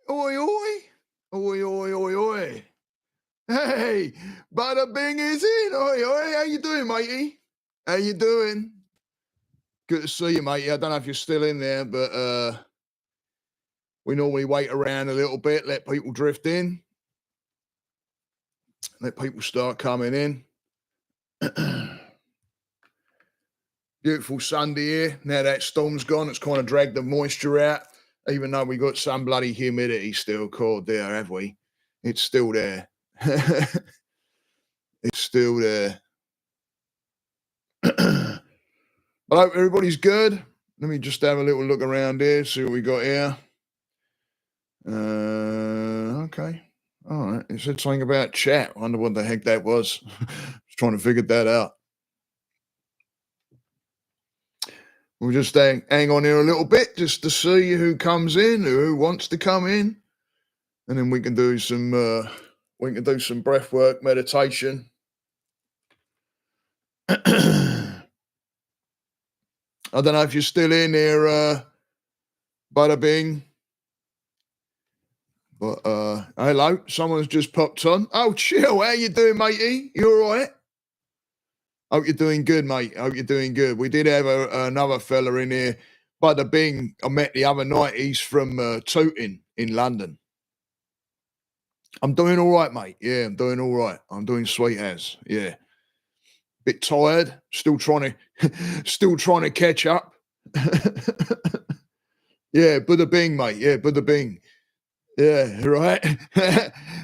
Oi, oi. Oi, oi, oi, oi. Hey, bada bing is in. Oi, oi. How you doing, matey? How you doing? Good to see you, matey. I don't know if you're still in there, but we normally wait around a little bit, let people drift in, let people start coming in. Beautiful Sunday here. Now that storm's gone, it's kind of dragged the moisture out, even though we got some bloody humidity still caught there, have we? It's still there. It's still there. I hope everybody's good. Let me just have a little look around here, see what we got here. Okay. All right. It said something about chat. I wonder what the heck that was. Just trying to figure that out. We'll just hang on here a little bit just to see who comes in, who wants to come in, and then we can do some breath work meditation. I don't know if you're still in here, bada bing. But hello, someone's just popped on. Oh, chill. How you doing, matey? You all right? Hope you're doing good, mate. Hope you're doing good. We did have another fella in here, Bada Bing. I met the other night. He's from Tooting in London. I'm doing all right, mate. Yeah, I'm doing all right. I'm doing sweet as. Yeah, bit tired. Still trying to catch up. Yeah, Bada Bing, mate. Yeah, Bada Bing. Yeah, right.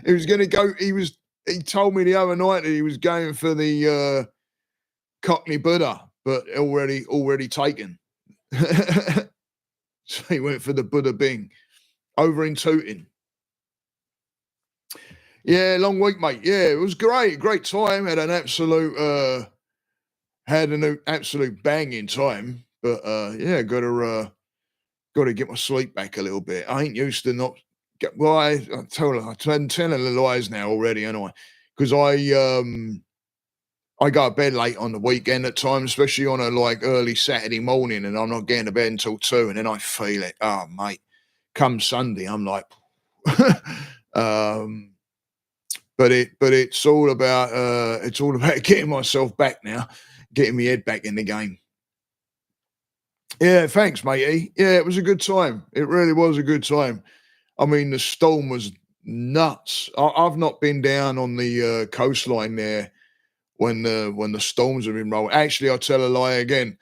He was going to go. He told me the other night that he was going for the Cockney Buddha, but already taken. So he went for the Buddha Bing over in Tooting. Yeah, long week, mate. Yeah, it was great time. Had an absolute banging time. But yeah, gotta get my sleep back a little bit. I ain't used to not get. Well, I'm telling the lies now already, ain't I? Because I go to bed late on the weekend at times, especially on a like early Saturday morning, and I'm not getting to bed until 2, and then I feel it. Oh, mate, come Sunday, I'm like, um, but it's all about getting myself back now, getting my head back in the game. Yeah, thanks, matey. Yeah, it was a good time. It really was a good time. I mean, the storm was nuts. I've not been down on the coastline there when the storms have been rolling. Actually, I'll tell a lie again.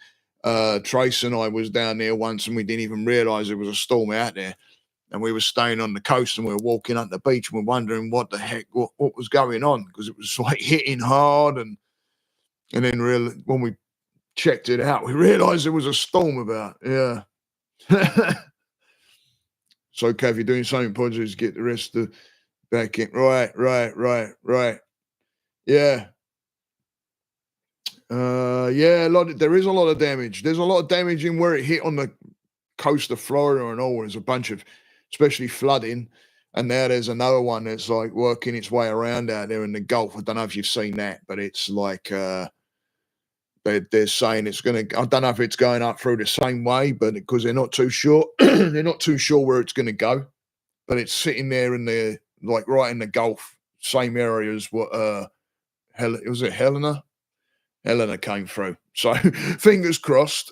Trace and I was down there once, and we didn't even realise there was a storm out there. And we were staying on the coast, and we were walking up the beach, and we're wondering what the heck, what was going on, because it was like hitting hard, and then when we checked it out, we realised there was a storm about. Yeah. So, okay, if you're doing something positive, get the rest of back in. Right. Yeah. Yeah, there is a lot of damage. There's a lot of damage in where it hit on the coast of Florida and all. There's a bunch of, especially flooding, and now there's another one that's like working its way around out there in the Gulf. I don't know if you've seen that, but it's like they're saying it's going to. I don't know if it's going up through the same way, but because they're not too sure, they're not too sure where it's going to go. But it's sitting there in the like right in the Gulf, same area as what was it Helena? Helena came through. So fingers crossed.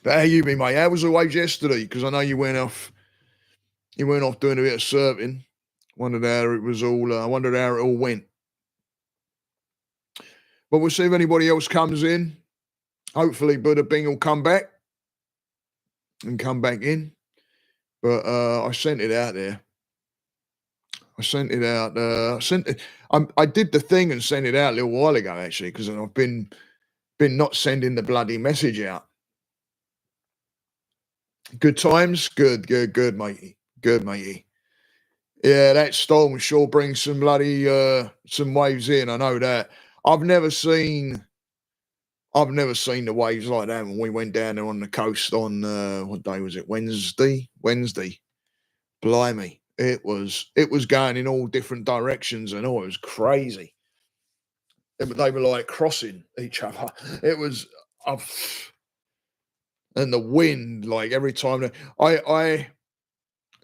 But how you been, mate? How was the waves yesterday? Because I know you went off doing a bit of surfing. Wondered how it was all. I wondered how it all went. But we'll see if anybody else comes in. Hopefully, Buddha Bing will come back and come back in. But I sent it out there. I sent it out. I did the thing and sent it out a little while ago, actually, because I've been not sending the bloody message out. Good times, good, matey, good, matey. Yeah, that storm sure brings some bloody some waves in. I know that. I've never seen the waves like that when we went down there on the coast on what day was it? Wednesday. Blimey, it was going in all different directions and all. It was crazy. They were like crossing each other. It was. and the wind, like every time I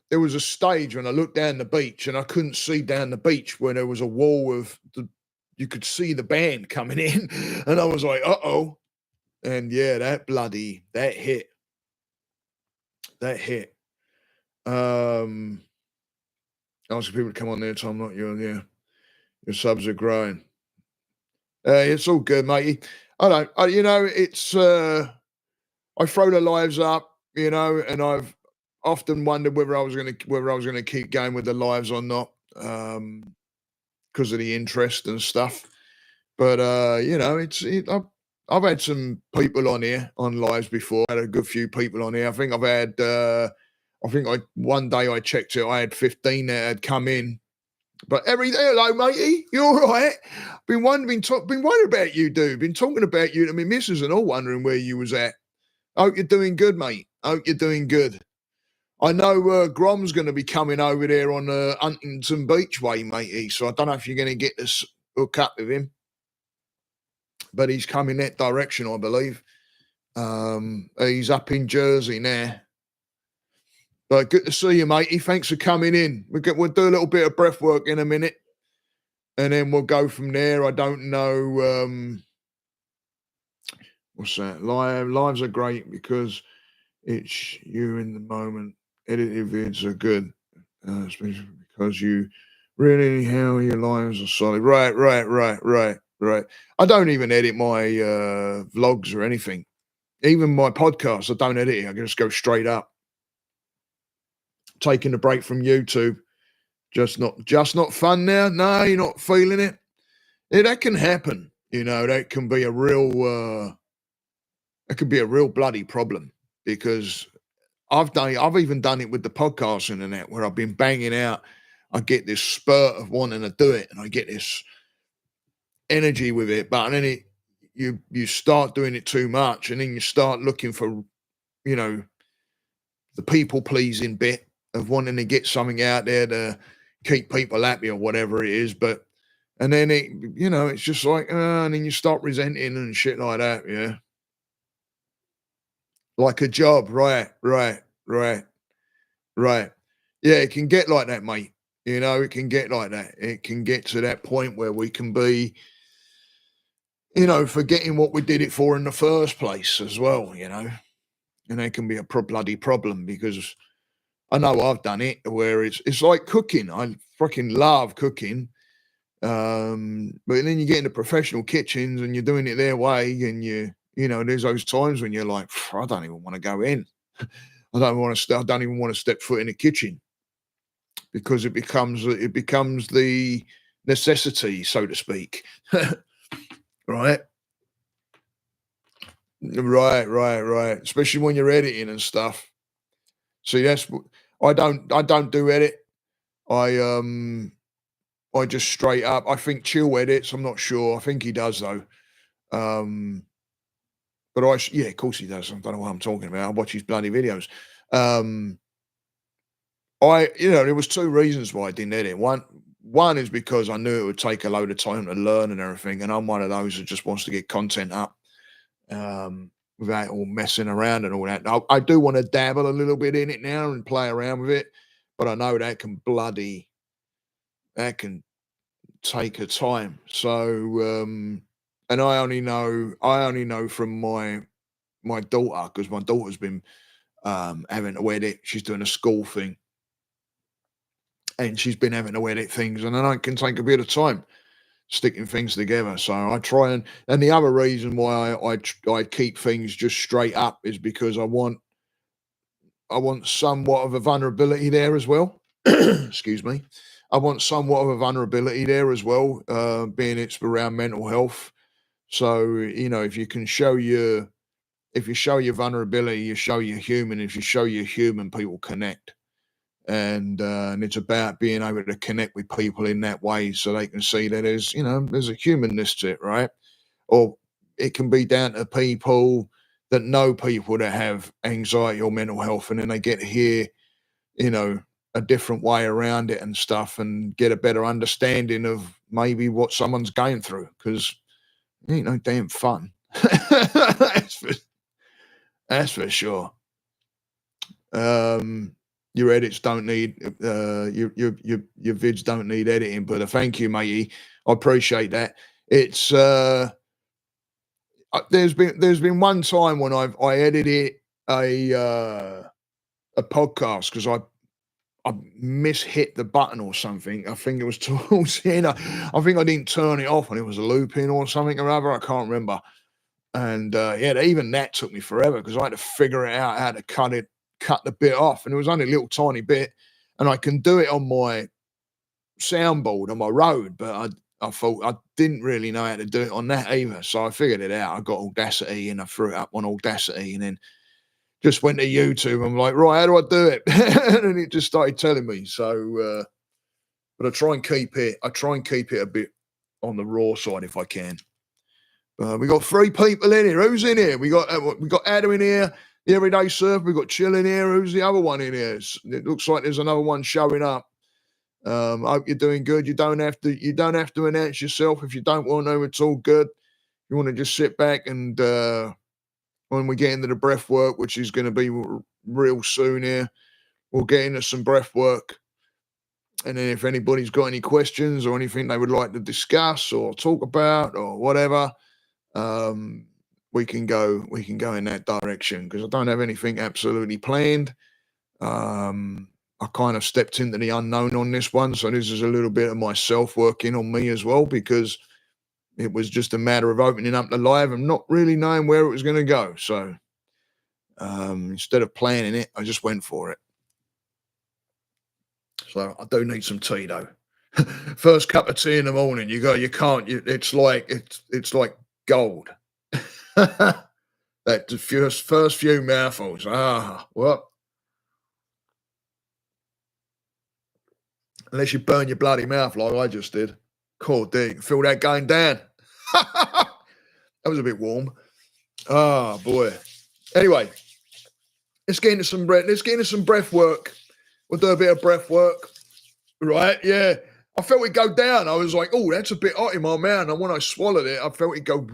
there was a stage when I looked down the beach and I couldn't see down the beach when there was a wall of you could see the band coming in, and I was like, uh-oh. And yeah, that hit. That hit. Asking people to come on there, Tom, not you, yeah. Your subs are growing. It's all good, matey. It's I throw the lives up, and I've often wondered whether I was gonna keep going with the lives or not, because of the interest and stuff. But I've had some people on here on lives before. I had a good few people on here. I think I've had one day I checked it, I had 15 that had come in. But hello, matey, you all right? Been worried about you, dude. Been talking about you to my missus and all, wondering where you was at. Hope you're doing good, mate. Hope you're doing good. I know Grom's going to be coming over there on Huntington Beach way, matey. So I don't know if you're going to get this hook up with him, but he's coming that direction, I believe. He's up in Jersey now. But good to see you, matey. Thanks for coming in. We'll do a little bit of breath work in a minute, and then we'll go from there. I don't know. What's that? Lives are great because it's you in the moment. Edited vids are good, especially because you really how your lives are solid. Right. I don't even edit my vlogs or anything. Even my podcast, I don't edit it. I can just go straight up. Taking a break from YouTube, just not fun now. No, you're not feeling it. Yeah, that can happen. That can be a real bloody problem, because I've even done it with the podcasting and that, where I've been banging out. I get this spurt of wanting to do it, and I get this energy with it, but then you start doing it too much, and then you start looking for, the people pleasing bit of wanting to get something out there to keep people happy or whatever it is. And then it's just like, and then you start resenting and shit like that. Yeah. Like a job. Right. Yeah. It can get like that, mate. It can get like that. It can get to that point where we can be, forgetting what we did it for in the first place as well, and that can be a bloody problem, because I know I've done it, where it's like cooking. I fucking love cooking. But then you get into professional kitchens and you're doing it their way, and there's those times when you're like, I don't even want to go in. I don't even want to step foot in the kitchen, because it becomes the necessity, so to speak. Right. Right. Especially when you're editing and stuff. See, I don't do edit. I just straight up. I think Chill edits. I'm not sure. I think he does though. But yeah, of course he does. I don't know what I'm talking about. I watch his bloody videos. There was two reasons why I didn't edit. One is because I knew it would take a load of time to learn and everything, and I'm one of those that just wants to get content up, without all messing around and all that. I do want to dabble a little bit in it now and play around with it, but I know that can take a time. So, and I only know from my daughter, because my daughter's been having to edit. She's doing a school thing, and she's been having to edit things, and I can take a bit of time sticking things together. So I try and the other reason why I keep things just straight up is because I want somewhat of a vulnerability there as well. Excuse me. I want somewhat of a vulnerability there as well, being it's around mental health. So, if you show your vulnerability, you show you're human. If you show you're human, people connect. And it's about being able to connect with people in that way, so they can see that there's a humanness to it, right? Or it can be down to people that know people that have anxiety or mental health, and then they get to hear, a different way around it and stuff, and get a better understanding of maybe what someone's going through, because it ain't no damn fun. That's for sure. Your edits don't need your vids don't need editing, but thank you, matey. I appreciate that. It's there's been one time when I edited a podcast because I mishit the button or something. I think it was towards the end. I think I didn't turn it off and it was a looping or something or other. I can't remember. And yeah, even that took me forever because I had to figure it out how to cut the bit off, and it was only a little tiny bit, and I can do it on my soundboard on my road, but I thought I didn't really know how to do it on that either. So I figured it out. I got Audacity and I threw it up on Audacity, and then just went to YouTube. I'm like, right, how do I do it? And it just started telling me. So, but I try and keep it. I try and keep it a bit on the raw side if I can. We got 3 people in here. Who's in here? We got Adam in here, the Everyday Surfer. We got Chill in here. Who's the other one in here? It looks like there's another one showing up. I hope you're doing good. You don't have to announce yourself if you don't want to. It's all good. You want to just sit back and when we get into the breath work, which is going to be real soon here, we'll get into some breath work. And then if anybody's got any questions or anything they would like to discuss or talk about or whatever, we can go in that direction because I don't have anything absolutely planned. I kind of stepped into the unknown on this one, so this is a little bit of myself working on me as well because it was just a matter of opening up the live and not really knowing where it was going to go. So instead of planning it, I just went for it. So I do need some tea though. First cup of tea in the morning, it's like gold. That first few mouthfuls. What? Unless you burn your bloody mouth like I just did. Cool, dig. Feel that going down. That was a bit warm. Oh boy. Anyway, let's get into some breath work. We'll do a bit of breath work. Right? Yeah. I felt it go down. I was like, oh, that's a bit hot in my mouth. And when I swallowed it, I felt it go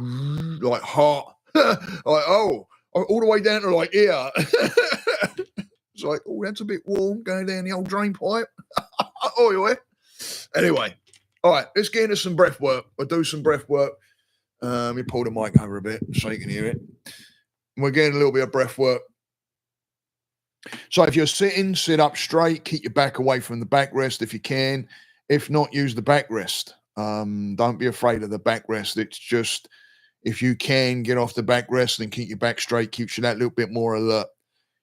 like hot. Like, oh, all the way down to like here. It's like, oh, that's a bit warm going down the old drain pipe. Oh, yeah. Anyway, all right, let's get into some breath work. We'll do some breath work. Let me pull the mic over a bit so you can hear it. We're getting a little bit of breath work. So if you're sitting, sit up straight. Keep your back away from the backrest if you can. If not, use the backrest. Don't be afraid of the backrest. It's just if you can get off the backrest and keep your back straight, keeps you that little bit more alert.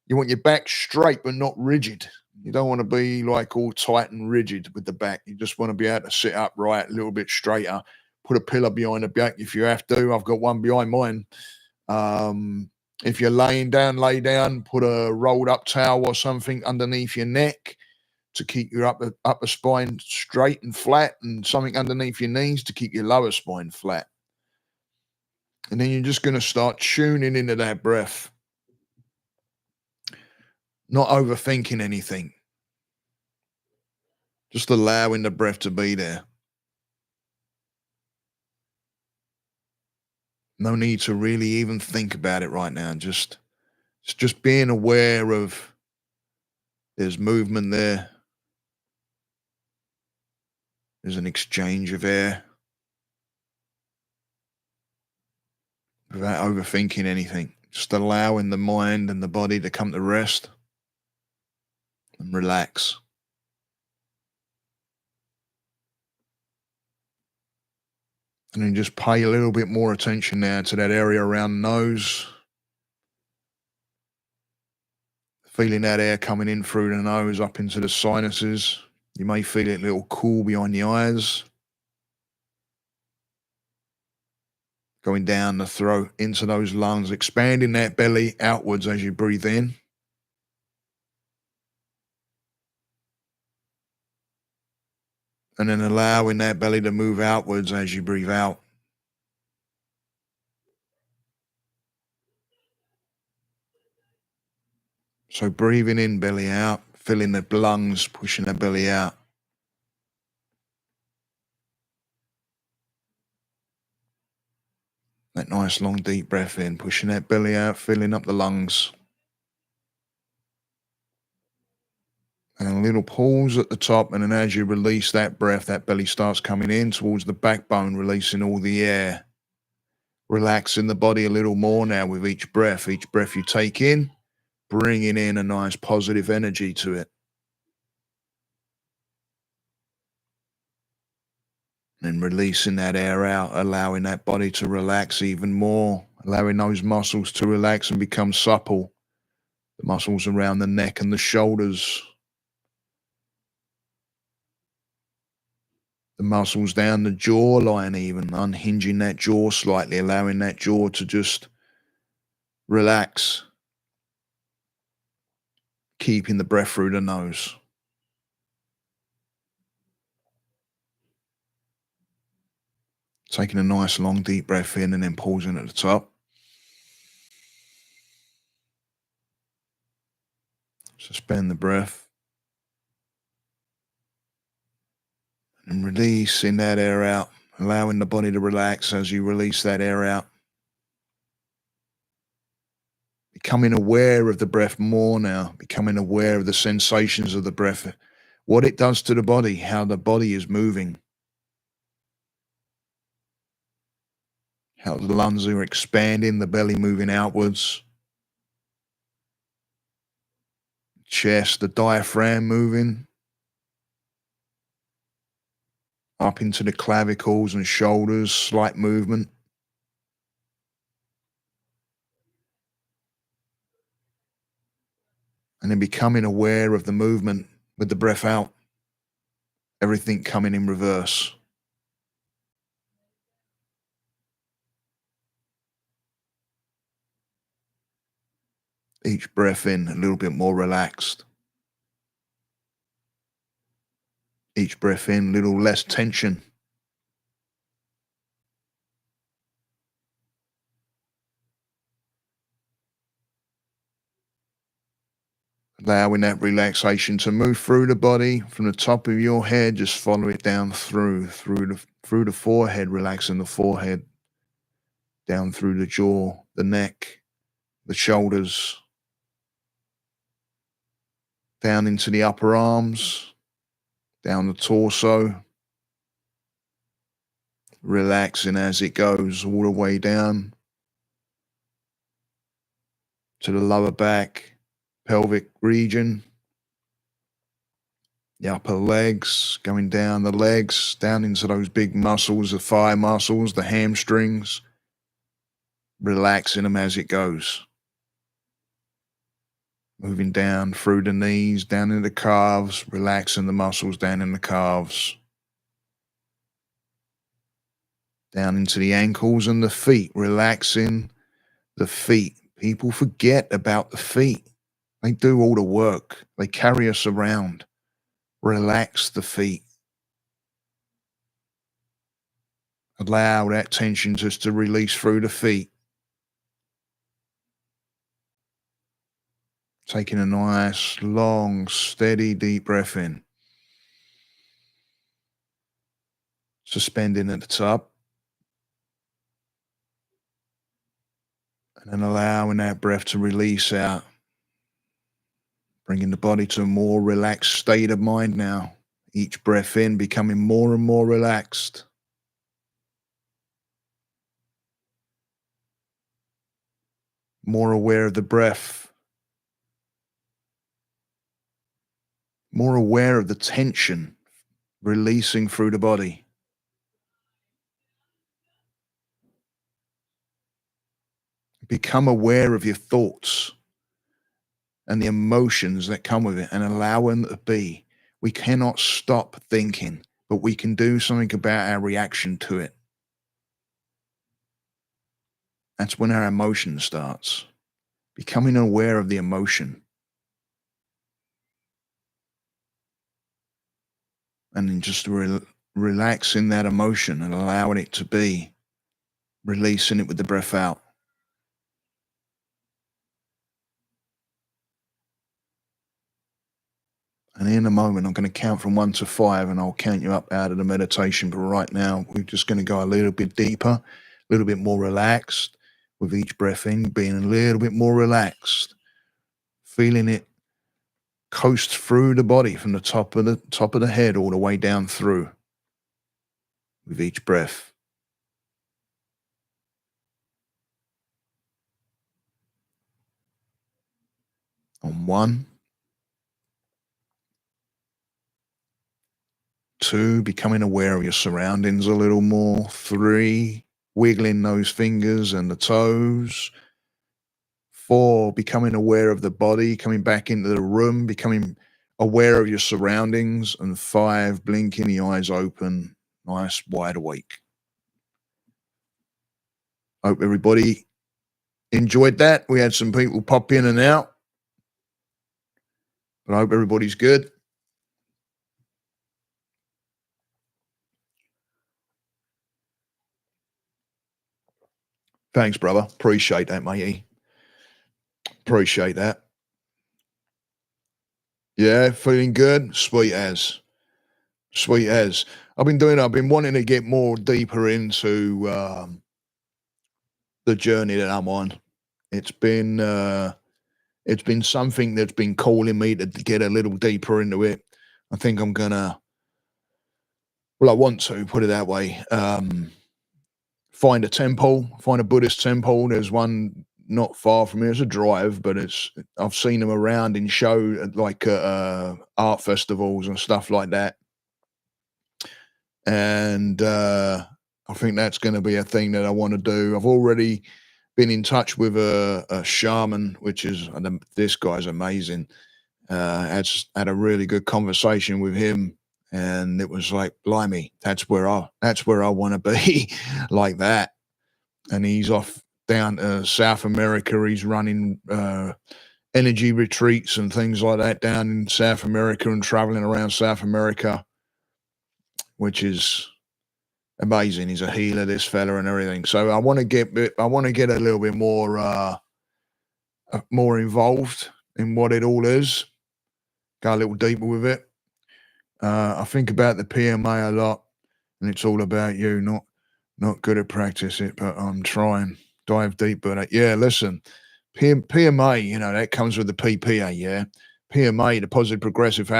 You want your back straight but not rigid. You don't want to be like all tight and rigid with the back. You just want to be able to sit upright a little bit straighter. Put a pillow behind the back if you have to. I've got one behind mine. If you're laying down, lay down. Put a rolled up towel or something underneath your neck to keep your upper spine straight and flat, and something underneath your knees to keep your lower spine flat. And then you're just going to start tuning into that breath. Not overthinking anything. Just allowing the breath to be there. No need to really even think about it right now. Just being aware of there's movement there. There's an exchange of air. Without overthinking anything. Just allowing the mind and the body to come to rest and relax. And then just pay a little bit more attention now to that area around the nose. Feeling that air coming in through the nose up into the sinuses. You may feel it a little cool behind the eyes. Going down the throat into those lungs, expanding that belly outwards as you breathe in. And then allowing that belly to move outwards as you breathe out. So breathing in, belly out, filling the lungs, pushing the belly out. That nice long deep breath in, pushing that belly out, filling up the lungs. And a little pause at the top, and then as you release that breath, that belly starts coming in towards the backbone, releasing all the air. Relaxing the body a little more now with each breath. Each breath you take in, bringing in a nice positive energy to it. And releasing that air out, allowing that body to relax even more, allowing those muscles to relax and become supple. The muscles around the neck and the shoulders. The muscles down the jawline even, unhinging that jaw slightly, allowing that jaw to just relax. Keeping the breath through the nose. Taking a nice long deep breath in and then pausing at the top. Suspend the breath. And releasing that air out, allowing the body to relax as you release that air out. Becoming aware of the breath more now, becoming aware of the sensations of the breath, what it does to the body, how the body is moving, how the lungs are expanding, the belly moving outwards, chest, the diaphragm moving up into the clavicles and shoulders, slight movement. And then becoming aware of the movement with the breath out. Everything coming in reverse. Each breath in, a little bit more relaxed. Each breath in, a little less tension. Allowing that relaxation to move through the body from the top of your head, just follow it down through the forehead, relaxing the forehead, down through the jaw, the neck, the shoulders, down into the upper arms, down the torso, relaxing as it goes all the way down to the lower back, pelvic region, the upper legs, going down the legs, down into those big muscles, the thigh muscles, the hamstrings, relaxing them as it goes. Moving down through the knees, down into the calves, relaxing the muscles down in the calves. Down into the ankles and the feet, relaxing the feet. People forget about the feet. They do all the work. They carry us around. Relax the feet. Allow that tension just to release through the feet. Taking a nice, long, steady, deep breath in. Suspending at the top. And then allowing that breath to release out. Bringing the body to a more relaxed state of mind now. Each breath in, becoming more and more relaxed. More aware of the breath. More aware of the tension releasing through the body. Become aware of your thoughts and the emotions that come with it and allow them to be. We cannot stop thinking, but we can do something about our reaction to it. That's when our emotion starts. Becoming aware of the emotion. And then just relaxing that emotion and allowing it to be. Releasing it with the breath out. And in a moment, I'm going to count from 1 to 5 and I'll count you up out of the meditation. But right now, we're just going to go a little bit deeper. little bit more relaxed with each breath in, being a little bit more relaxed, feeling it coast through the body from the top of the head all the way down through with each breath. On 1, 2, becoming aware of your surroundings a little more. 3, wiggling those fingers and the toes. 4, becoming aware of the body, coming back into the room, becoming aware of your surroundings. And 5, blinking the eyes open, nice, wide awake. Hope everybody enjoyed that. We had some people pop in and out, but I hope everybody's good. Thanks, brother. Appreciate that, matey. Appreciate that. Yeah, feeling good. Sweet as. Sweet as. I've been wanting to get more deeper into the journey that I'm on. It's been something that's been calling me to get a little deeper into it. I think I'm gonna, well, I want to put it that way. Find a Buddhist temple. There's one not far from here. It's a drive, but I've seen them around in show like art festivals and stuff like that. And I think that's going to be a thing that I want to do. I've already been in touch with a shaman, this guy's amazing. Had a really good conversation with him, and it was like, blimey, that's where I want to be, like that. And he's off down to South America. He's running energy retreats and things like that down in South America and traveling around South America, which is amazing. He's a healer, this fella, and everything. So I want to get a little bit more involved in what it all is. Go a little deeper with it. I think about the PMA a lot, and it's all about you. Not good at practice it, but I'm trying. Dive deeper. Yeah, listen, PMA, that comes with the PPA. Yeah, PMA, the positive progressive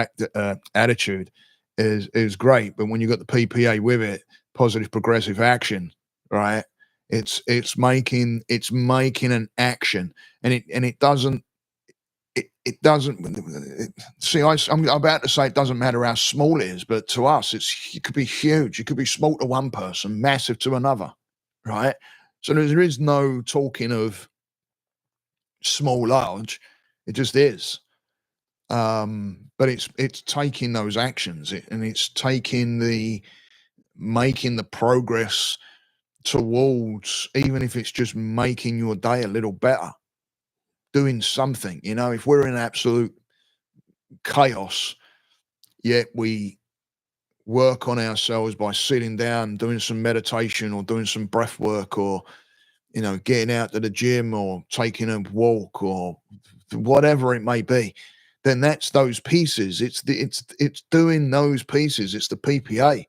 attitude, is great, but when you got the PPA with it, positive progressive action, right? It's making an action, and it doesn't. It doesn't see. I'm about to say it doesn't matter how small it is, but to us, it could be huge. It could be small to one person, massive to another, right? So there is no talking of small, large. It just is. But it's taking those actions, and it's making the progress towards, even if it's just making your day a little better, doing something. If we're in absolute chaos, yet we work on ourselves by sitting down, doing some meditation or doing some breath work, or getting out to the gym or taking a walk or whatever it may be, then that's those pieces. It's doing those pieces. It's the PPA,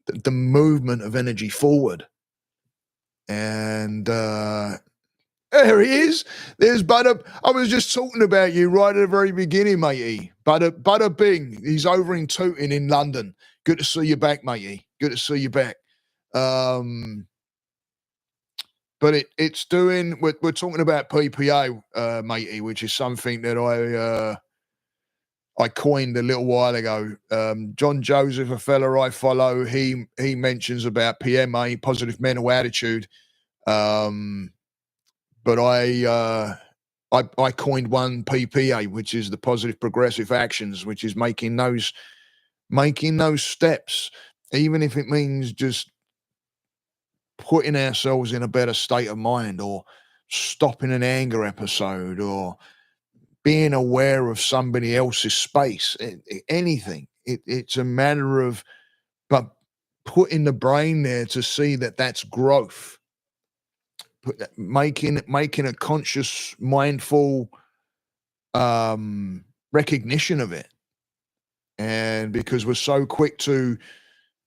the movement of energy forward. And there he is. There's Butter. I was just talking about you right at the very beginning, matey. Butter Bing. He's over in Tooting in London. Good to see you back, matey. Good to see you back. But it's doing. We're talking about PPA, matey, which is something that I coined a little while ago. John Joseph, a fella I follow, he mentions about PMA, positive mental attitude. But I coined one PPA, which is the positive progressive actions, which is making those steps, even if it means just putting ourselves in a better state of mind, or stopping an anger episode, or being aware of somebody else's space, anything. It's a matter of, but putting the brain there to see that that's growth. Making a conscious, mindful recognition of it. And because we're so quick to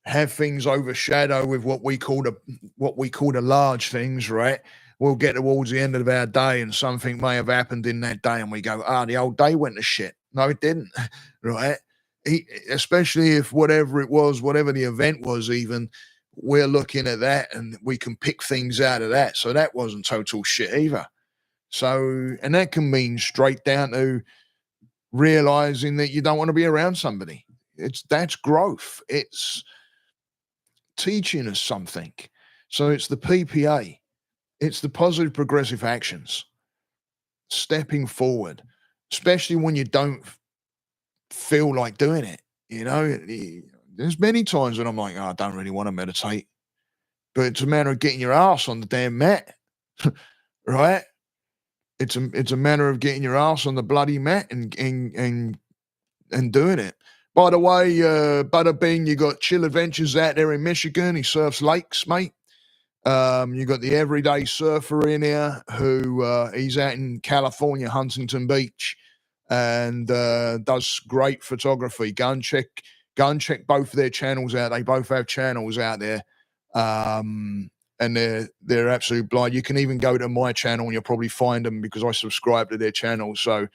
have things overshadow with what we call the large things, right? We'll get towards the end of our day and something may have happened in that day and we go, the old day went to shit. No, it didn't, right? Especially if whatever it was, whatever the event was, even we're looking at that and we can pick things out of that. So that wasn't total shit either. So, and that can mean straight down to realizing that you don't want to be around somebody. That's growth. It's teaching us something. So it's the PPA. It's the positive progressive actions. Stepping forward, especially when you don't feel like doing it. You know, there's many times when I'm like, I don't really want to meditate, but it's a matter of getting your ass on the damn mat, right? It's a matter of getting your ass on the bloody mat and doing it. By the way, Butterbean, you got Chill Adventures out there in Michigan. He surfs lakes, mate. You got the Everyday Surfer in here who he's out in California, Huntington Beach, and does great photography. Go and check both of their channels out. They both have channels out there. And they're absolutely blind. You can even go to my channel and you'll probably find them because I subscribe to their channel. So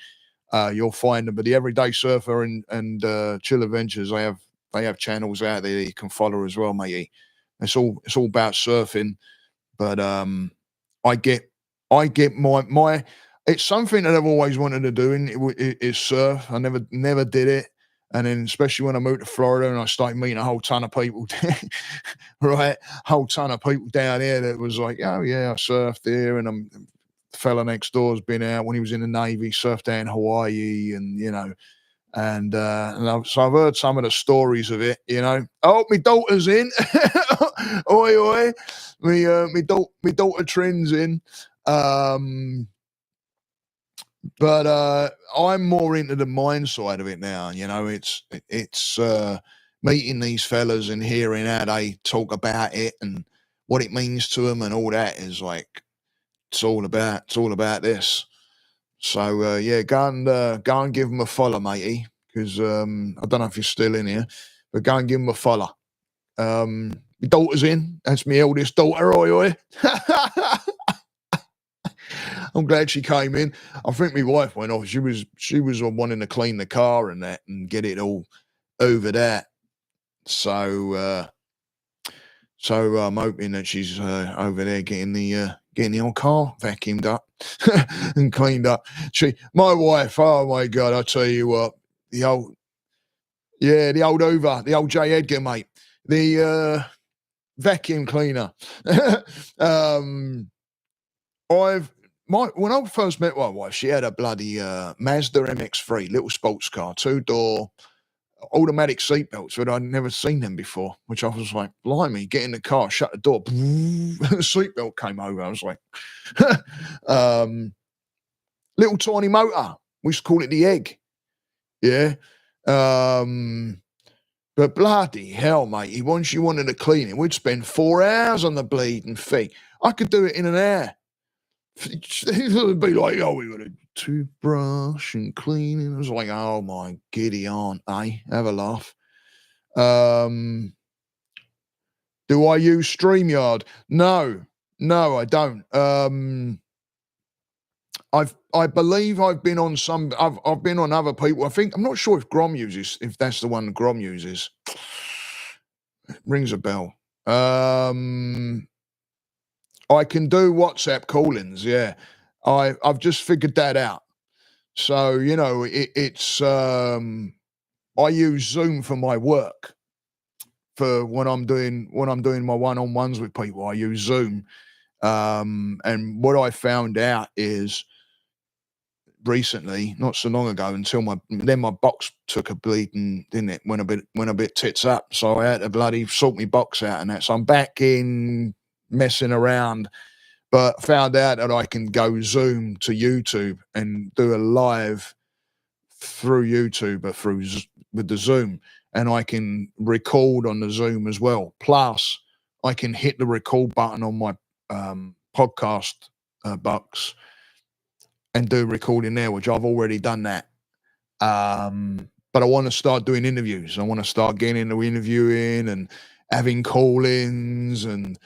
you'll find them. But the Everyday Surfer and Chill Adventures, they have channels out there that you can follow as well, matey. It's all about surfing. But I get my it's something that I've always wanted to do is surf. I never did it. And then especially when I moved to Florida and I started meeting a whole ton of people, right? Whole ton of people down there that was like, oh yeah, I surfed there. And the fella next door's been out when he was in the Navy, surfed down in Hawaii and, you know, so I've heard some of the stories of it, you know. Oh, my daughter's in. Oi, oi. My daughter Trin's in. But I'm more into the mind side of it now. You know, it's meeting these fellas and hearing how they talk about it and what it means to them and all that is like it's all about this. So yeah, go and give them a follow, matey, because I don't know if you're still in here, but go and give them a follow. My daughter's in. That's my eldest daughter. Oi, oi. I'm glad she came in. I think my wife went off. She was wanting to clean the car and that and get it all over that. So I'm hoping that she's over there getting the old car vacuumed up and cleaned up. My wife, oh my God, I tell you what, the old Hoover, the old J Edgar, mate, the vacuum cleaner. When I first met my wife, she had a bloody Mazda MX-3, little sports car, 2-door, automatic seatbelts, but I'd never seen them before, which I was like, blimey, get in the car, shut the door, the seatbelt came over. I was like, little tiny motor. We used to call it the egg. Yeah. But bloody hell, mate, once you wanted to clean it, we'd spend 4 hours on the bleeding thing. I could do it in an hour. It would be like, oh, we got a toothbrush and cleaning. I was like, oh my giddy aunt, eh? Have a laugh. Do I use StreamYard? No, I don't. I believe I've been on I've been on other people. I'm not sure if Grom uses, if that's the one Grom uses. It rings a bell. I can do WhatsApp call-ins, yeah. I've just figured that out. So, you know, it's I use Zoom for my work. For when I'm doing my one-on-ones with people, I use Zoom. And what I found out is recently, not so long ago, until my box took a bleeding, didn't it? Went a bit tits up. So I had to bloody sort my box out and that. So I'm back in messing around, but found out that I can go Zoom to YouTube and do a live through YouTube, but with the Zoom, and I can record on the Zoom as well. Plus, I can hit the record button on my podcast box and do recording there, which I've already done that. But I want to start doing interviews. I want to start getting into interviewing having call-ins, and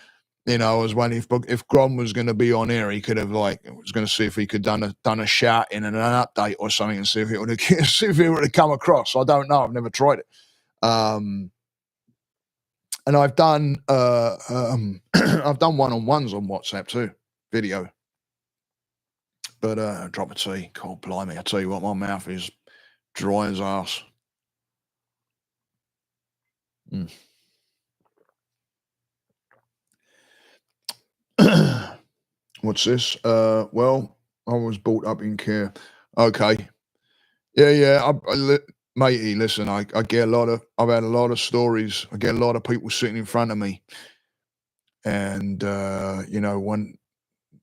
I was wondering if Grom was going to be on air, he could have was going to see if he could done a shout in and an update or something, and see if it would have come across. I don't know. I've never tried it. And I've done I've done one-on-ones on WhatsApp too, video. But drop a tea. God blimey, I tell you what, my mouth is dry as arse. What's this? Well, I was brought up in care. Okay. Yeah. Matey, listen, I get I've had a lot of stories. I get a lot of people sitting in front of me. And,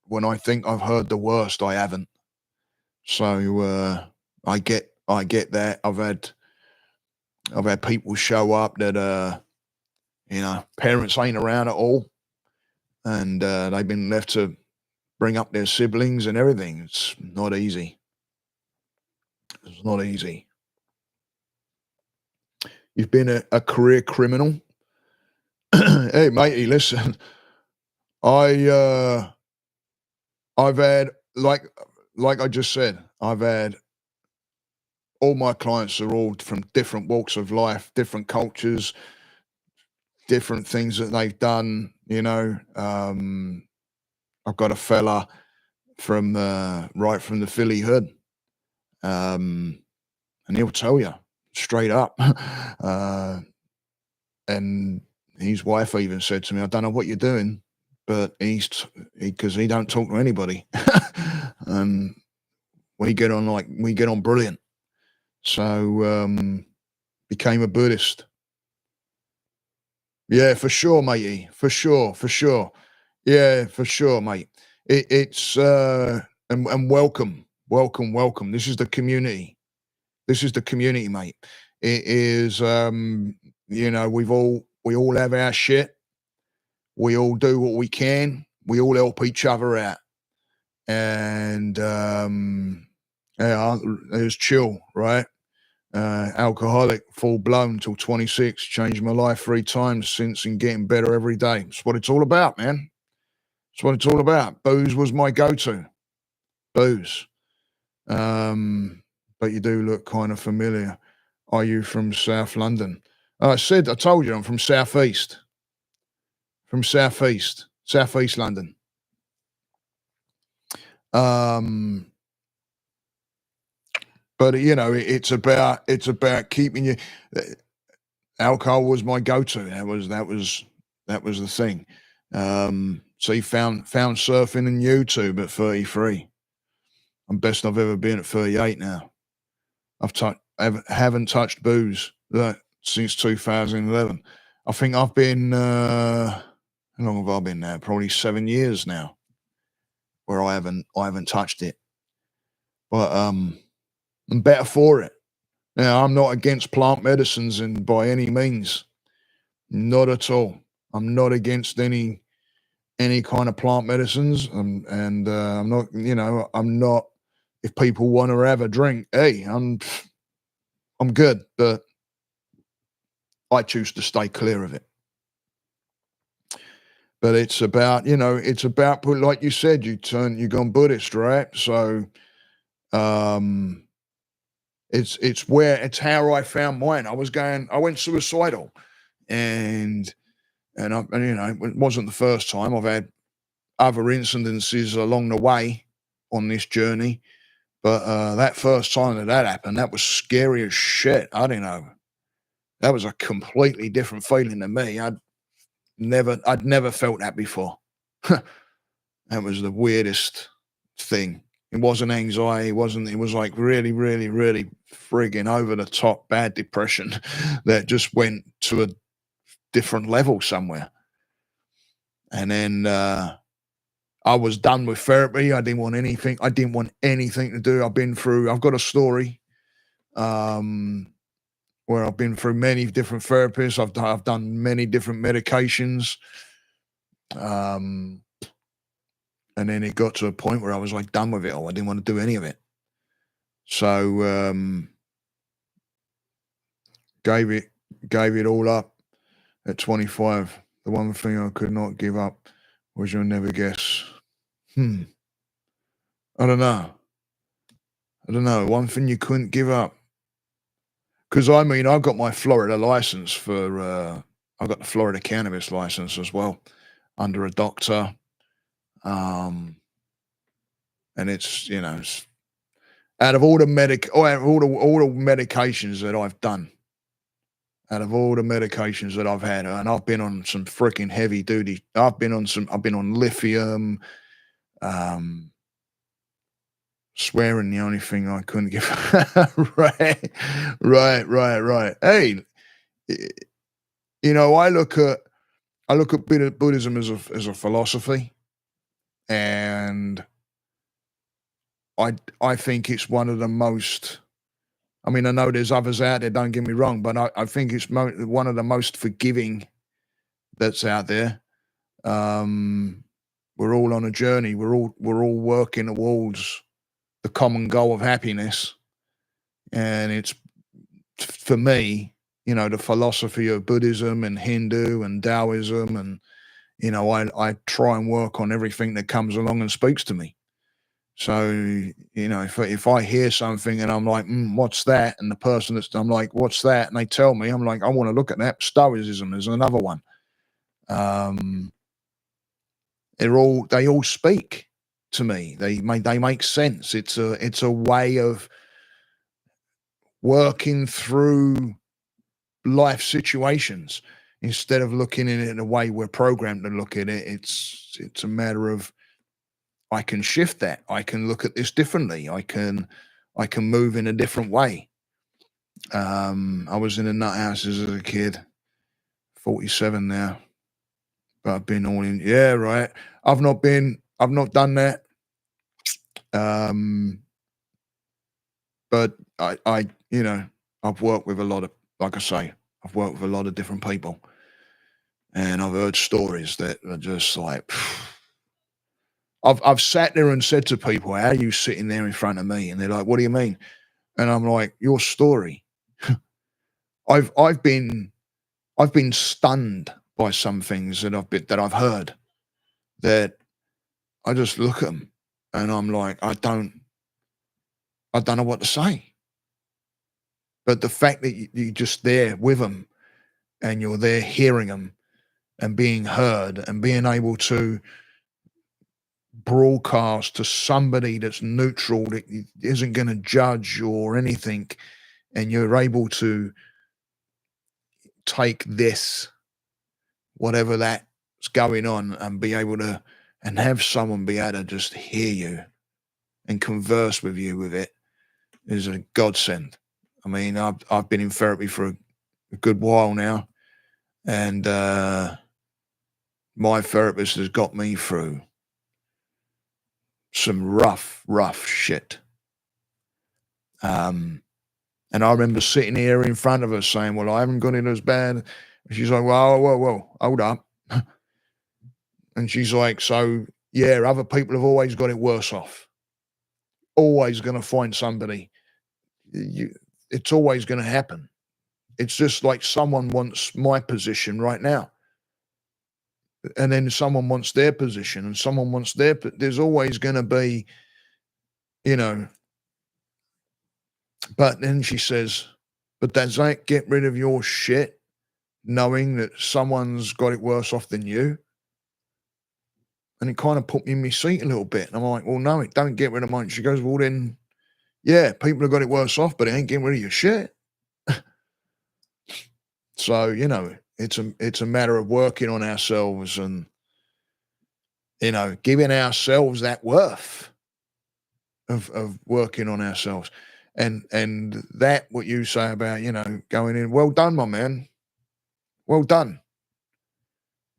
when I think I've heard the worst, I haven't. So, I get that. I've had people show up that, parents ain't around at all. And, they've been left to bring up their siblings and everything. It's not easy. It's not easy. You've been a career criminal. Hey, matey, listen. I've had, like I just said, I've had all my clients are all from different walks of life, different cultures, different things that they've done. I've got a fella from right from the Philly hood, and he'll tell you straight up. And his wife even said to me, "I don't know what you're doing, but because he don't talk to anybody, and we get on brilliant." So became a Buddhist. Yeah, for sure, matey. For sure. Yeah, for sure, mate. It's and welcome. This is the community. Mate. It is we all have our shit. We all do what we can. We all help each other out. And there's chill, right? Alcoholic, full blown till 26, changed my life 3 times since and getting better every day. That's what it's all about, man. That's what it's all about. Booze was my go-to. Booze. But you do look kind of familiar. Are you from South London? I told you I'm from Southeast. From Southeast London. But it's about keeping you. Alcohol was my go-to. That was the thing. So you found surfing and YouTube at 33. I'm best I've ever been at 38 now. Haven't touched booze since 2011. I think I've been how long have I been now? Probably 7 years now, where I haven't touched it. But I'm better for it. Now, I'm not against plant medicines by any means. Not at all. I'm not against any kind of plant medicines. And I'm not, I'm not, if people want to have a drink, hey, I'm good, but I choose to stay clear of it. But it's about, like you said, you've gone Buddhist, right? So, it's how I found mine. I went suicidal, and it wasn't the first time. I've had other incidences along the way on this journey, but that first time that happened, that was scary as shit. I don't know. That was a completely different feeling to me. I'd never felt that before. That was the weirdest thing. It wasn't anxiety. It was like really, really, really frigging over the top bad depression that just went to a different level somewhere. And then I was done with therapy. I didn't want anything to do. I've got a story where I've been through many different therapists. I've done many different medications. And then it got to a point where I was like done with it all. I didn't want to do any of it. So gave it all up. At 25, the one thing I could not give up was you'll never guess. I don't know. One thing you couldn't give up. Because I mean, I've got my Florida license for, I've got the Florida cannabis license as well under a doctor. And it's, it's out of all the medications that I've done, out of all the medications that I've had, and I've been on some freaking heavy duty. I've been on lithium, swearing the only thing I couldn't give. Right. Hey, I look at Buddhism as a philosophy, and I think it's one of the most. I mean, I know there's others out there. Don't get me wrong, but I think it's one of the most forgiving that's out there. We're all on a journey. We're all working towards the common goal of happiness, and it's, for me, the philosophy of Buddhism and Hindu and Taoism, and I try and work on everything that comes along and speaks to me. So, if I hear something and I'm like, what's that? And the person I'm like, what's that? And they tell me, I'm like, I want to look at that. Stoicism is another one. They all speak to me. They make sense. It's a way of working through life situations instead of looking at it in a way we're programmed to look at it. It's a matter of, I can shift that. I can look at this differently. I can move in a different way. I was in a nut house as a kid, 47 now, but I've been all in. Yeah, right. I've not done that. But I've worked with a lot of, like I say, I've worked with a lot of different people, and I've heard stories that are just like, I've sat there and said to people, how are you sitting there in front of me? And they're like, what do you mean? And I'm like, your story. I've been stunned by some things that I've heard, that I just look at them and I'm like, I don't know what to say. But the fact that you're just there with them, and you're there hearing them and being heard and being able to broadcast to somebody that's neutral, that isn't going to judge or anything, and you're able to take this, whatever that's going on, and be able to, and have someone be able to just hear you and converse with you with it, is a godsend. I mean, I've been in therapy for a good while now, and my therapist has got me through some rough shit. And I remember sitting here in front of her saying, well, I haven't got it as bad. And she's like, well, hold up. And she's like, so, yeah, other people have always got it worse off. Always going to find somebody. It's always going to happen. It's just like someone wants my position right now, and then someone wants their position, and someone wants there's always going to be, but then she says, but does that get rid of your shit, knowing that someone's got it worse off than you? And it kind of put me in my seat a little bit. And I'm like, well, no, it don't get rid of mine. She goes, well, then, yeah, people have got it worse off, but it ain't getting rid of your shit. So, it's a matter of working on ourselves and, giving ourselves that worth of working on ourselves. And that, what you say about, going in, well done, my man. Well done.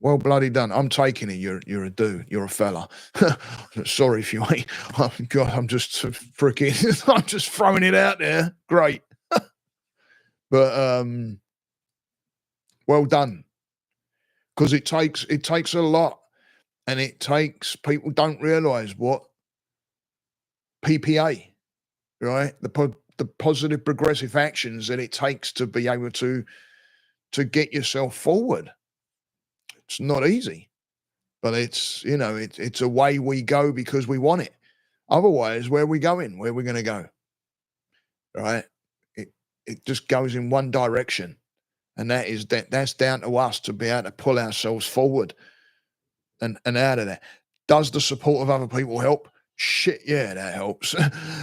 Well bloody done. I'm taking it. You're a dude. You're a fella. Sorry if you ain't. Oh, God, I'm just freaking. I'm just throwing it out there. Great. But well done. Because it takes a lot, and people don't realize what PPA, right? The positive progressive actions that it takes to be able to to get yourself forward. It's not easy, but it's, it's a way we go because we want it. Otherwise, where are we going? Where are we going to go? Right? It just goes in one direction. And that's down to us to be able to pull ourselves forward and out of that. Does the support of other people help? Shit, yeah, that helps.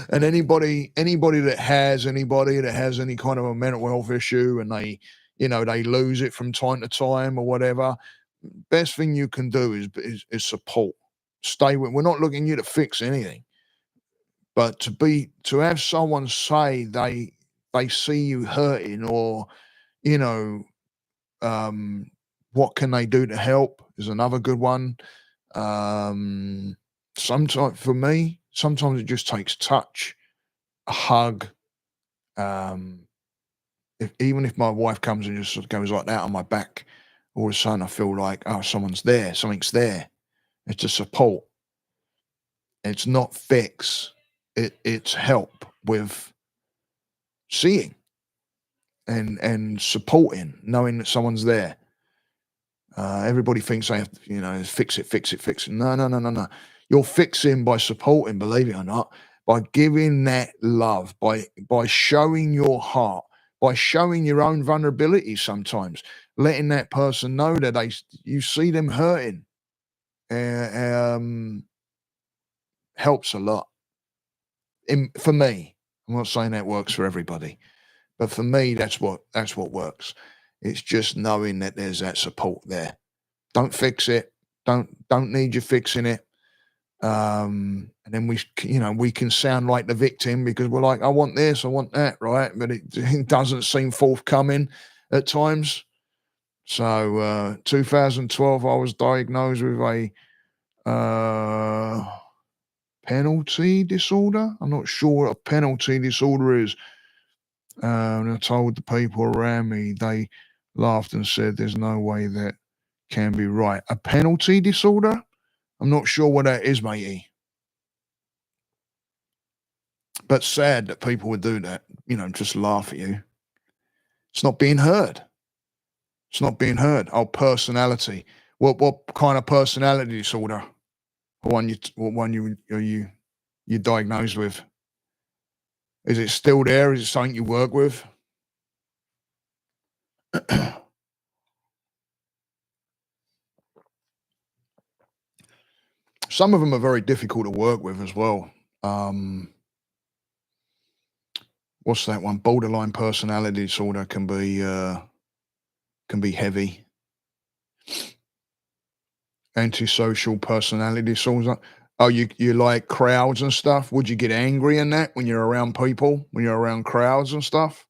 And anybody that has any kind of a mental health issue and they lose it from time to time or whatever, best thing you can do is support. Stay with. We're not looking you to fix anything, but to have someone say they see you hurting, or what can they do to help is another good one. Sometimes for me, sometimes it just takes touch, a hug. Even if my wife comes and just sort of goes like that on my back, all of a sudden I feel like, oh, someone's there, something's there. It's a support. It's not fix. It's help with seeing and supporting, knowing that someone's there. Everybody thinks they have to, fix it. No. You're fixing by supporting, believe it or not, by giving that love, by showing your heart, by showing your own vulnerability sometimes, letting that person know that you see them hurting. Helps a lot. For me, I'm not saying that works for everybody, but for me, that's what works. It's just knowing that there's that support there. Don't fix it. Don't need you fixing it. And then we can sound like the victim because we're like, I want this, I want that, right? But it doesn't seem forthcoming at times. So 2012, I was diagnosed with a penalty disorder. I'm not sure what a penalty disorder is. And I told the people around me, they laughed and said, there's no way that can be right. A penalty disorder? I'm not sure what that is, matey. But sad that people would do that, just laugh at you. It's not being heard. It's not being heard. Oh, personality. What kind of personality disorder? What one you're diagnosed with? Is it still there? Is it something you work with? Some of them are very difficult to work with as well. What's that one? Borderline personality disorder can be heavy. Antisocial personality disorder. Oh, you like crowds and stuff? Would you get angry in that when you're around people, when you're around crowds and stuff?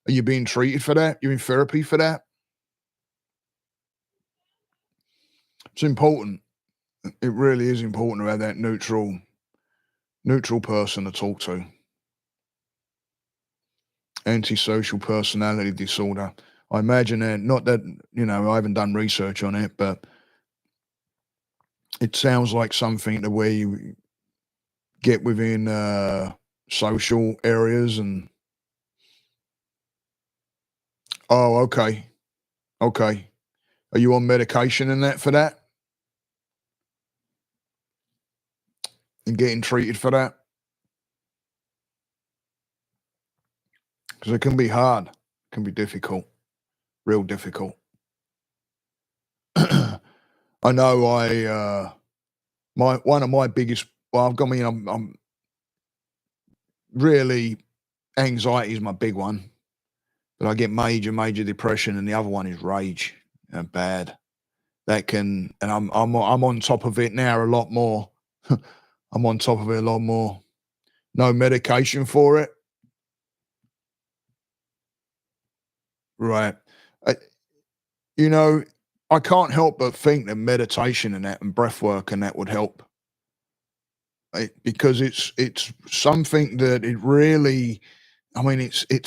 Are you being treated for that? You're in therapy for that? It's important. It really is important to have that neutral person to talk to. Antisocial personality disorder. I imagine that, not that, I haven't done research on it, but it sounds like something to where you get within social areas and. Oh, okay. Okay. Are you on medication and that for that? And getting treated for that? Because it can be hard. It can be difficult. Real difficult. I know one of my biggest, I'm really, anxiety is my big one. But I get major depression, and the other one is rage. Bad. That can, and I'm on top of it now a lot more. I'm on top of it a lot more. No medication for it. Right. I can't help but think that meditation and that and breath work and that would help. Because it's something that it really, it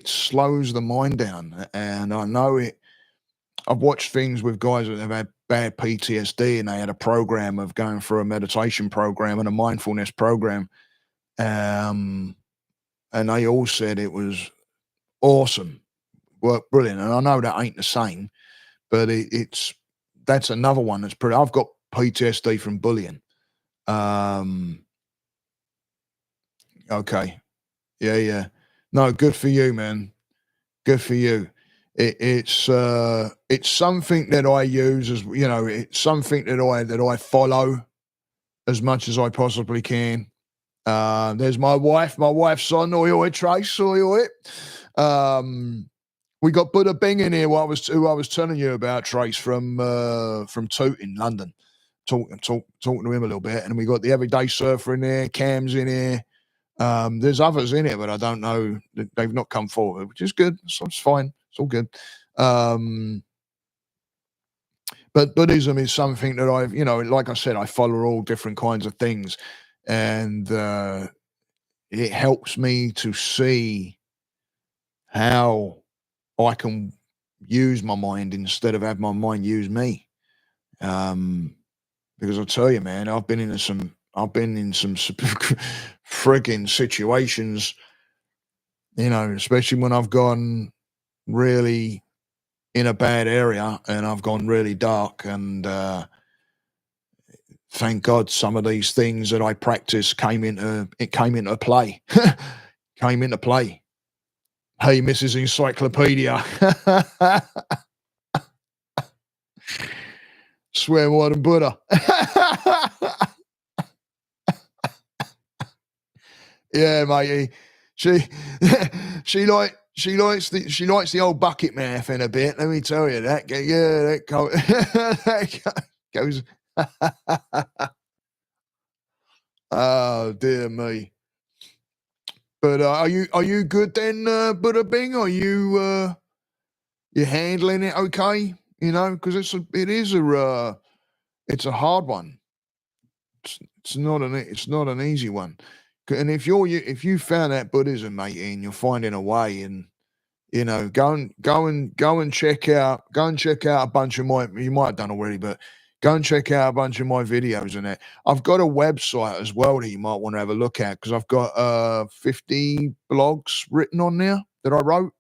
slows the mind down. And I know it. I've watched things with guys that have had bad PTSD and they had a program of going through a meditation program and a mindfulness program. And they all said it was awesome. work brilliant. And I know that ain't the same, but that's another one that's pretty. I've got PTSD from bullying. Okay. Yeah, yeah. No, good for you, man. Good for you. It's something that I use as it's something that I follow as much as I possibly can. There's my wife. My wife's son. Oi, oi, Trace. Oi, oi. We got Buddha Bing in here. Who I was telling you about, Trace from Toot in London. Talking to him a little bit, and we got the Everyday Surfer in there. Cam's in here. There's others in it, but I don't know. They've not come forward, which is good. So it's fine. It's all good. But Buddhism is something that I've, like I said, I follow all different kinds of things, and it helps me to see how I can use my mind instead of have my mind use me. Because I tell you, man, I've been in some frigging situations, especially when I've gone really in a bad area and I've gone really dark, and thank God some of these things that I practice came into play. Came into play. Hey, Mrs. Encyclopedia. Swear more than Buddha. Yeah, matey. She likes the old bucket mouth in a bit. Let me tell you that. Yeah, that goes. Oh dear me. But are you good then, Buddha Bing? Are you handling it okay? Because it's a hard one. It's not an easy one. And if you found out Buddhism, mate, and you're finding a way, and go and check out a bunch of you might have done already, but go and check out a bunch of my videos and that. I've got a website as well that you might want to have a look at, because I've got 50 blogs written on there that I wrote.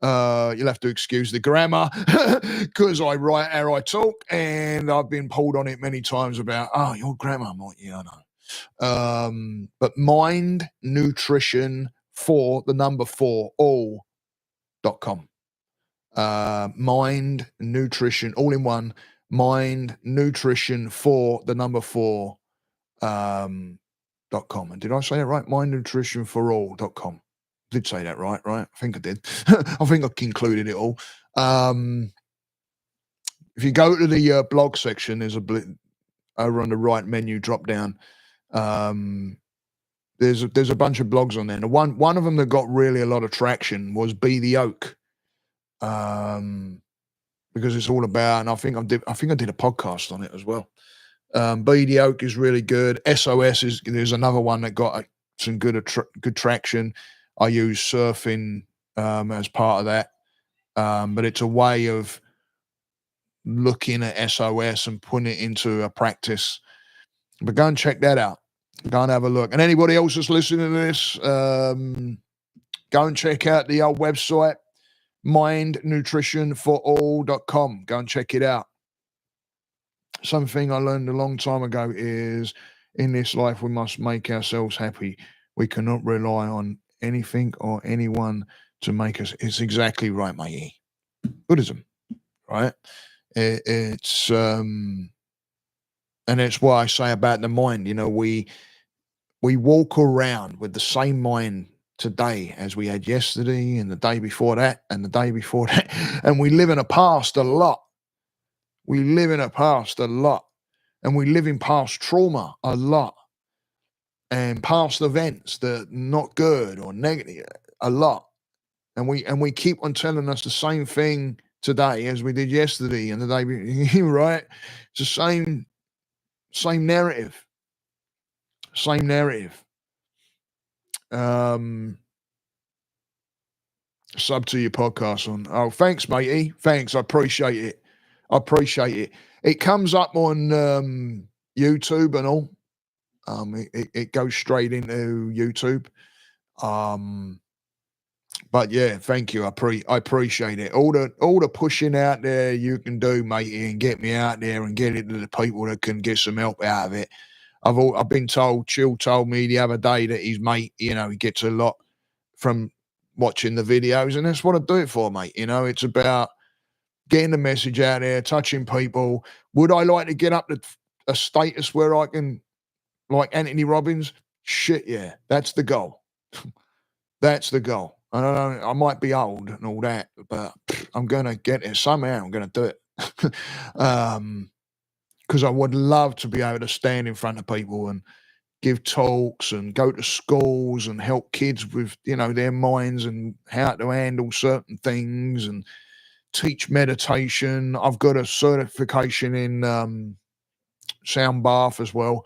You'll have to excuse the grammar because I write how I talk, and I've been pulled on it many times about, your grammar. I'm like, yeah, I know. But mind nutrition for the number 4 all.com. Mind nutrition all in one. Mind nutrition for the number 4 .com. And did I say that right? Mind nutrition for all.com. Did say that right? I think I did. I think I concluded it all. If you go to the blog section, there's over on the right menu drop down. There's a bunch of blogs on there. And one of them that got really a lot of traction was Be the Oak, because it's all about, and I think I did a podcast on it as well. Be the Oak is really good. SOS there's another one that got some good traction. I use surfing as part of that, but it's a way of looking at SOS and putting it into a practice. But go and check that out. Go and have a look. And anybody else that's listening to this, go and check out the old website, mindnutritionforall.com. Go and check it out. Something I learned a long time ago is, in this life, we must make ourselves happy. We cannot rely on anything or anyone to make us. It's exactly right, matey. Buddhism, right? It's and it's why I say about the mind. We walk around with the same mind today as we had yesterday, and the day before that, and the day before that, and we live in a past a lot. We live in a past a lot, and we live in past trauma a lot, and past events that are not good or negative a lot, and we keep on telling us the same thing today as we did yesterday and the day before, right? It's the same narrative, Sub to your podcast on. Oh, thanks, matey. Thanks, I appreciate it. It comes up on YouTube and all. It goes straight into YouTube. But yeah, thank you. I appreciate it. All the pushing out there you can do, matey, and get me out there and get it to the people that can get some help out of it. I've been told. Chill told me the other day that his mate, he gets a lot from watching the videos, and that's what I do it for, mate. It's about getting the message out there, touching people. Would I like to get up to a status where I can, like Anthony Robbins? Shit, yeah, that's the goal. That's the goal. I don't know. I might be old and all that, but I'm gonna get it somehow. I'm gonna do it. Because I would love to be able to stand in front of people and give talks and go to schools and help kids with their minds and how to handle certain things and teach meditation. I've got a certification in sound bath as well,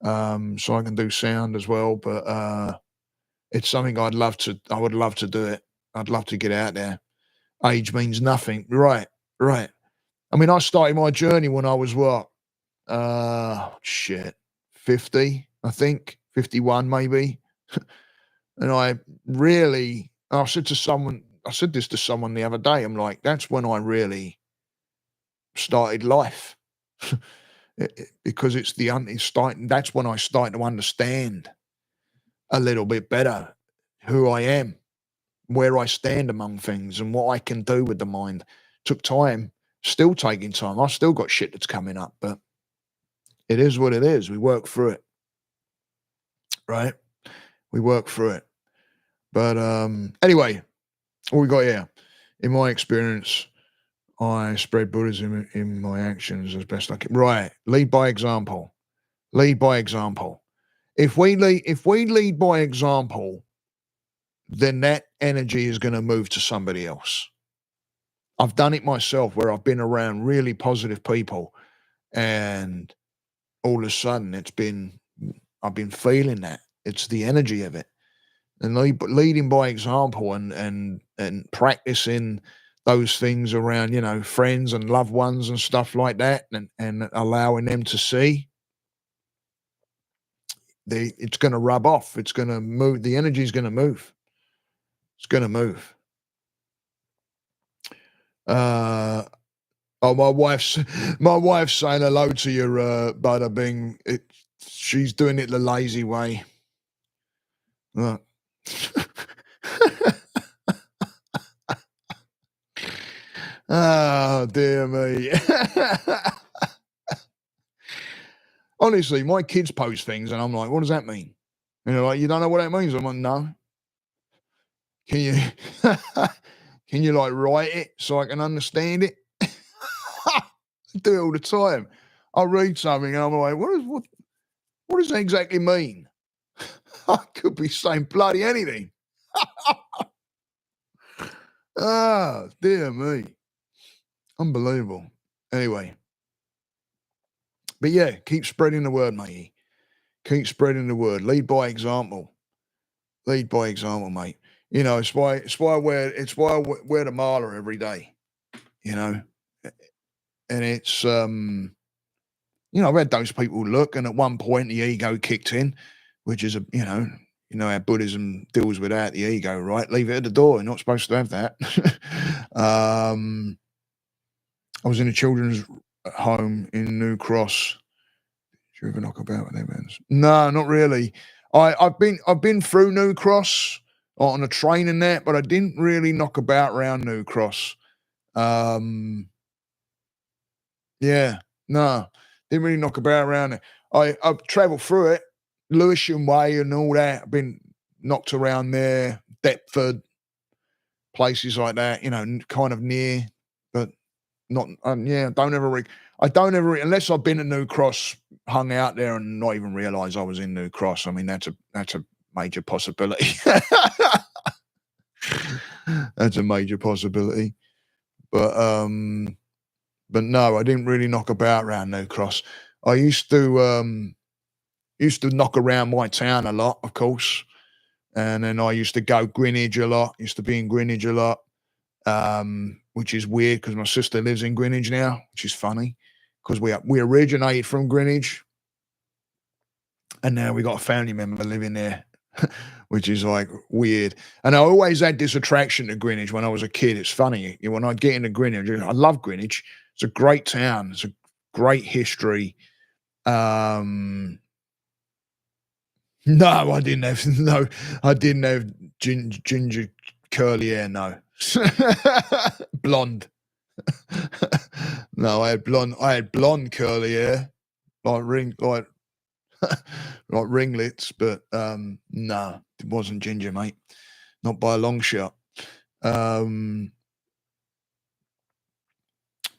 so I can do sound as well. But it's something I would love to do it. I'd love to get out there. Age means nothing. Right, right. I mean, I started my journey when I was what? Shit, 50, I think, 51 maybe. And I said this to someone the other day. I'm like, that's when I really started life. Because that's when I started to understand a little bit better who I am, where I stand among things, and what I can do with the mind. Took time, still taking time. I've still got shit that's coming up, but it is what it is. We work through it, right? We work through it. But anyway, what we got here? In my experience, I spread Buddhism in my actions as best I can. Right. Lead by example. Lead by example. If we lead by example, then that energy is going to move to somebody else. I've done it myself where I've been around really positive people, and all of a sudden I've been feeling that. It's the energy of it. And leading by example and practicing those things around, friends and loved ones and stuff like that, and allowing them to see, it's going to rub off. It's going to move. The energy is going to move. It's going to move. Oh, my wife's saying hello to you, Bada Bing. She's doing it the lazy way. Look. Oh, dear me. Honestly, my kids post things and I'm like, what does that mean? And they're like, you don't know what that means? I'm like, no. Can you can you like write it so I can understand it? I do it all the time. I'll read something and I'm like, what does that exactly mean? I could be saying bloody anything. Ah, dear me. Unbelievable. Anyway. But yeah, keep spreading the word, matey. Keep spreading the word. Lead by example. Lead by example, mate. It's why I wear the mala every day. And it's I've had those people look, and at one point the ego kicked in, which is how Buddhism deals with that, the ego, right? Leave it at the door. You're not supposed to have that. I was in a children's home in New Cross. Did you ever knock about with them, man? No, not really. I've been through New Cross on a train and that, but I didn't really knock about around New Cross. Yeah, no, didn't really knock about around it. I've travelled through it, Lewisham Way and all that. I've been knocked around there, Deptford, places like that. Kind of near, but not. Yeah, I don't ever unless I've been to New Cross, hung out there, and not even realise I was in New Cross. I mean, that's a major possibility. That's a major possibility. But no, I didn't really knock about around New Cross. I used to knock around my town a lot, of course, and then I used to go Greenwich a lot. Used to be in Greenwich a lot, which is weird because my sister lives in Greenwich now, which is funny because we originated from Greenwich, and now we got a family member living there. which is like weird. And I always had this attraction to Greenwich when I was a kid. It's funny, when I'd get into Greenwich, I love Greenwich. It's a great town. It's a great history. No, I didn't have I didn't have ginger curly hair. No, blonde. No, I had blonde. I had blonde curly hair, like like ringlets. But no, it wasn't ginger, mate. Not by a long shot. But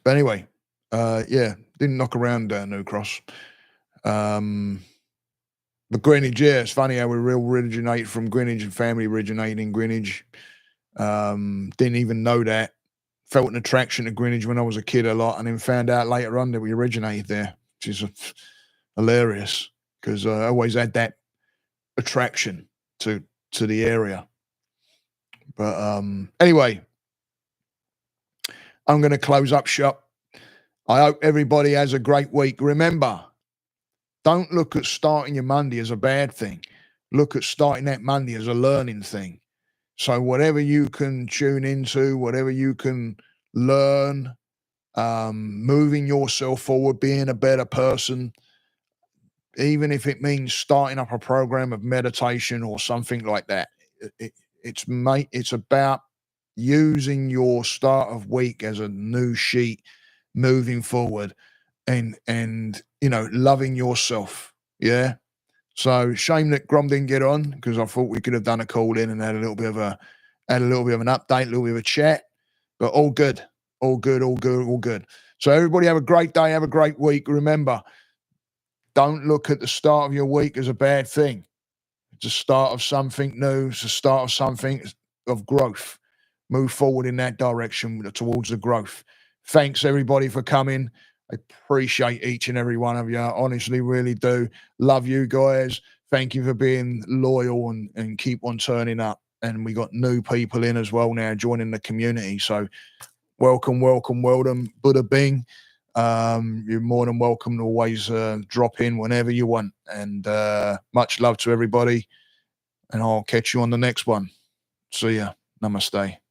anyway, yeah, didn't knock around New Cross. But Greenwich, yeah, it's funny how we originate from Greenwich and family originate in Greenwich. Didn't even know that. Felt an attraction to Greenwich when I was a kid a lot, and then found out later on that we originated there, which is hilarious because I always had that attraction to the area. But anyway, I'm going to close up shop. I hope everybody has a great week. Remember, don't look at starting your Monday as a bad thing. Look at starting that Monday as a learning thing. So whatever you can tune into, whatever you can learn, moving yourself forward, being a better person, even if it means starting up a program of meditation or something like that. It's about using your start of week as a new sheet, moving forward, and loving yourself. Yeah. So shame that Grom didn't get on, because I thought we could have done a call in and had a little bit of an update, a little bit of a chat. But all good. So everybody have a great day, have a great week. Remember, don't look at the start of your week as a bad thing. It's the start of something new. It's the start of something of growth. Move forward in that direction towards the growth. Thanks everybody for coming. I appreciate each and every one of you. I honestly really do. Love you guys. Thank you for being loyal and keep on turning up. And we got new people in as well now joining the community. So welcome, Buddha Bing. You're more than welcome to always drop in whenever you want. And much love to everybody. And I'll catch you on the next one. See ya. Namaste.